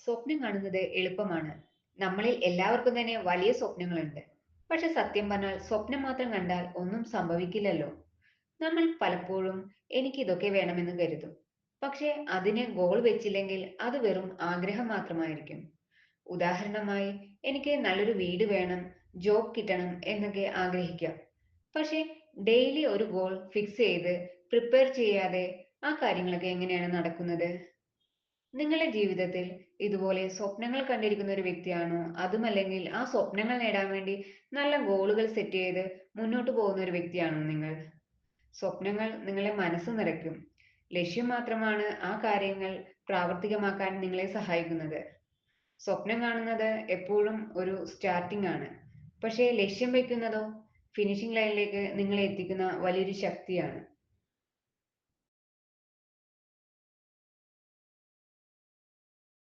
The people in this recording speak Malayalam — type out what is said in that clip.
സ്വപ്നം കാണുന്നത് എളുപ്പമാണ്. നമ്മളിൽ എല്ലാവർക്കും തന്നെ വലിയ സ്വപ്നങ്ങളുണ്ട്. പക്ഷെ സത്യം പറഞ്ഞാൽ സ്വപ്നം മാത്രം കണ്ടാൽ ഒന്നും സംഭവിക്കില്ലല്ലോ. നമ്മൾ പലപ്പോഴും എനിക്ക് ഇതൊക്കെ വേണമെന്ന് കരുതും. പക്ഷെ അതിന് ഗോൾ വെച്ചില്ലെങ്കിൽ അത് വെറും ആഗ്രഹം മാത്രമായിരിക്കും. ഉദാഹരണമായി എനിക്ക് നല്ലൊരു വീട് വേണം, ജോബ് കിട്ടണം എന്നൊക്കെ ആഗ്രഹിക്കാം. പക്ഷെ ഡെയിലി ഒരു ഗോൾ ഫിക്സ് ചെയ്ത് പ്രിപ്പയർ ചെയ്യാതെ ആ കാര്യങ്ങളൊക്കെ എങ്ങനെയാണ് നടക്കുന്നത്? നിങ്ങളുടെ ജീവിതത്തിൽ ഇതുപോലെ സ്വപ്നങ്ങൾ കണ്ടിരിക്കുന്ന ഒരു വ്യക്തിയാണോ? അതുമല്ലെങ്കിൽ ആ സ്വപ്നങ്ങൾ നേടാൻ വേണ്ടി നല്ല ഗോളുകൾ സെറ്റ് ചെയ്ത് മുന്നോട്ട് പോകുന്ന ഒരു വ്യക്തിയാണോ നിങ്ങൾ? സ്വപ്നങ്ങൾ നിങ്ങളെ മനസ്സ് നിറയ്ക്കും. ലക്ഷ്യം മാത്രമാണ് ആ കാര്യങ്ങൾ പ്രാവർത്തികമാക്കാൻ നിങ്ങളെ സഹായിക്കുന്നത്. സ്വപ്നം കാണുന്നത് എപ്പോഴും ഒരു സ്റ്റാർട്ടിംഗ് ആണ്. പക്ഷേ ലക്ഷ്യം വെക്കുന്നതോ ഫിനിഷിംഗ് ലൈനിലേക്ക് നിങ്ങളെ എത്തിക്കുന്ന വലിയൊരു ശക്തിയാണ്.